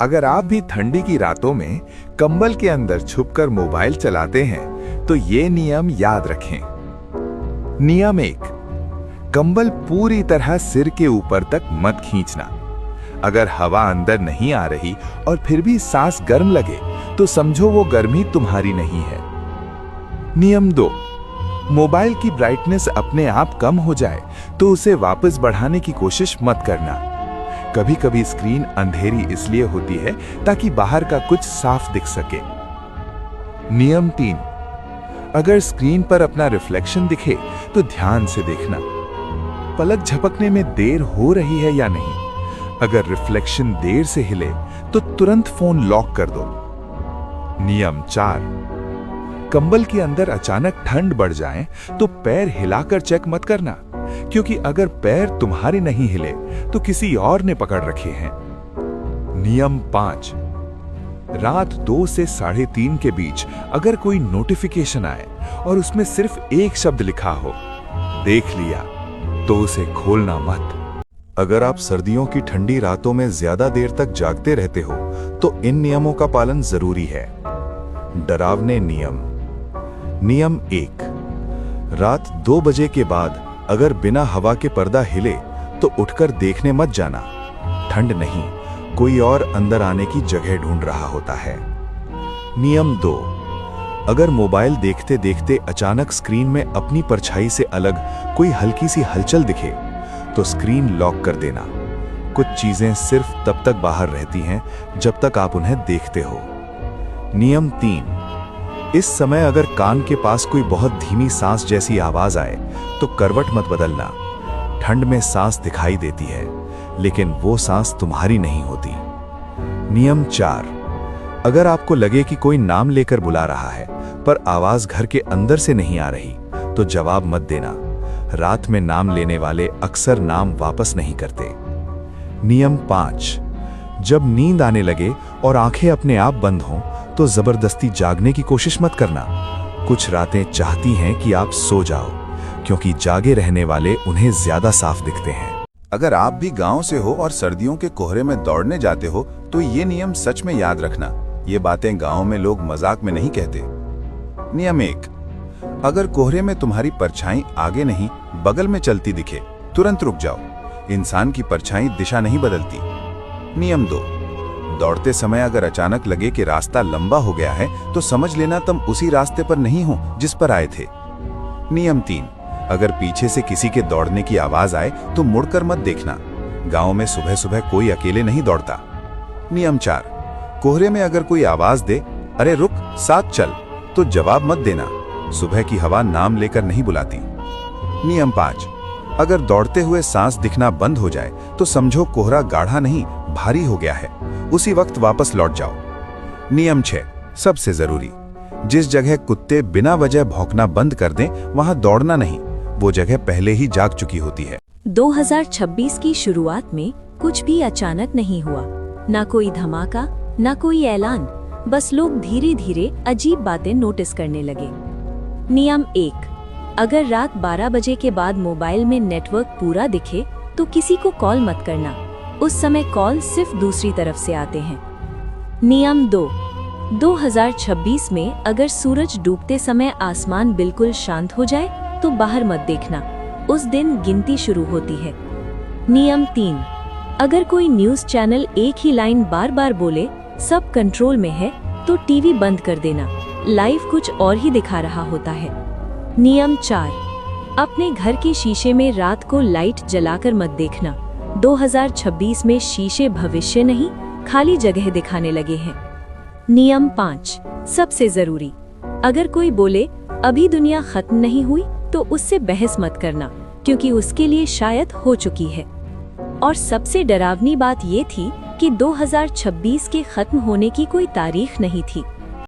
अगर आप भी ठंडी की रातों में कंबल के अंदर छुपकर मोबाइल चलाते हैं तो ये नियम याद रखें। नियम 1, कंबल पूरी तरह सिर के ऊपर तक मत खींचना। अगर हवा अंदर नहीं आ रही और फिर भी सांस गर्म लगे तो समझो वो गर्मी तुम्हारी नहीं है। नियम 2, मोबाइल की ब्राइटनेस अपने आप कम हो जाए तो उसे वापस बढ़ाने की कोशिश मत करना। कभी कभी स्क्रीन अंधेरी इसलिए होती है ताकि बाहर का कुछ साफ दिख सके। नियम 3, अगर स्क्रीन पर अपना रिफ्लेक्शन दिखे तो ध्यान से देखना। पलक झपकने में देर हो रही है या नहीं। अगर रिफ्लेक्शन देर से हिले तो तुरंत फोन लॉक कर दो। नियम 4, कंबल के अंदर अचानक ठंड बढ़ जाए तो पैर हिलाकर चेक मत करना, क्योंकि अगर पैर तुम्हारे नहीं हिले तो किसी और ने पकड़ रखे हैं। नियम 5, रात 2 से 3:30 के बीच अगर कोई नोटिफिकेशन आए और उसमें सिर्फ एक शब्द लिखा हो, देख लिया, तो उसे खोलना मत। अगर आप सर्दियों की ठंडी रातों में ज्यादा देर तक जागते रहते हो तो इन नियमों का पालन जरूरी है। डरावने नियम। नियम 1, रात 2 बजे के बाद अगर बिना हवा के पर्दा हिले तो उठकर देखने मत जाना। ठंड नहीं, कोई और अंदर आने की जगह ढूंढ रहा होता है। नियम 2, अगर मोबाइल देखते देखते अचानक स्क्रीन में अपनी परछाई से अलग कोई हल्की सी हलचल दिखे तो स्क्रीन लॉक कर देना। कुछ चीजें सिर्फ तब तक बाहर रहती हैं जब तक आप उन्हें देखते हो। नियम 3, इस समय अगर कान के पास कोई बहुत धीमी सांस जैसी आवाज आए तो करवट मत बदलना। ठंड में सांस दिखाई देती है, लेकिन वो सांस तुम्हारी नहीं होती। नियम 4, अगर आपको लगे कि कोई नाम लेकर बुला रहा है पर आवाज घर के अंदर से नहीं आ रही तो जवाब मत देना। रात में नाम लेने वाले अक्सर नाम वापस नहीं करते। नियम 5, जब नींद आने लगे और आंखें अपने आप बंद हों तो जबरदस्ती जागने की कोशिश मत करना। कुछ रातें चाहती हैं कि आप सो जाओ, क्योंकि जागे रहने वाले उन्हें ज्यादा साफ दिखते हैं। अगर आप भी गांव से हो और सर्दियों के कोहरे में दौड़ने जाते हो तो ये नियम सच में याद रखना। ये बातें गांव में लोग मजाक में नहीं कहते। नियम 1, अगर कोहरे में तुम्हारी परछाई आगे नहीं बगल में चलती दिखे तुरंत रुक जाओ। इंसान की परछाई दिशा नहीं बदलती। नियम 2, दौड़ते समय अगर अचानक लगे कि रास्ता लंबा हो गया है तो समझ लेना तुम उसी रास्ते पर नहीं हो जिस पर आए थे। नियम 3, अगर पीछे से किसी के दौड़ने की आवाज आए तो मुड़कर मत देखना। गांव में सुबह सुबह कोई अकेले नहीं दौड़ता। नियम 4, कोहरे में अगर कोई आवाज दे, अरे रुक, साथ चल, तो जवाब मत देना। सुबह की हवा नाम लेकर नहीं बुलाती। नियम 5, अगर दौड़ते हुए सांस दिखना बंद हो जाए तो समझो कोहरा गाढ़ा नहीं भारी हो गया है। उसी वक्त वापस लौट जाओ। नियम 6, सबसे जरूरी, जिस जगह कुत्ते बिना वजह भौंकना बंद कर दें वहां दौड़ना नहीं, वो जगह पहले ही जाग चुकी होती है। 2026 की शुरुआत में कुछ भी अचानक नहीं हुआ। ना कोई धमाका, ना कोई ऐलान, बस लोग धीरे धीरे अजीब बातें नोटिस करने लगे। नियम 1, अगर रात 12 बजे के बाद मोबाइल में नेटवर्क पूरा दिखे तो किसी को कॉल मत करना। उस समय कॉल सिर्फ दूसरी तरफ से आते हैं। नियम 2, 2026 में अगर सूरज डूबते समय आसमान बिल्कुल शांत हो जाए तो बाहर मत देखना। उस दिन गिनती शुरू होती है। नियम 3, अगर कोई न्यूज़ चैनल एक ही लाइन बार बार बोले सब कंट्रोल में है तो टीवी बंद कर देना। लाइव कुछ और ही दिखा रहा होता है। नियम 4, अपने घर के शीशे में रात को लाइट जलाकर मत देखना। 2026 में शीशे भविष्य नहीं खाली जगह दिखाने लगे हैं। नियम 5, सबसे जरूरी, अगर कोई बोले अभी दुनिया खत्म नहीं हुई तो उससे बहस मत करना, क्योंकि उसके लिए शायद हो चुकी है। और सबसे डरावनी बात ये थी कि 2026 के खत्म होने की कोई तारीख नहीं थी।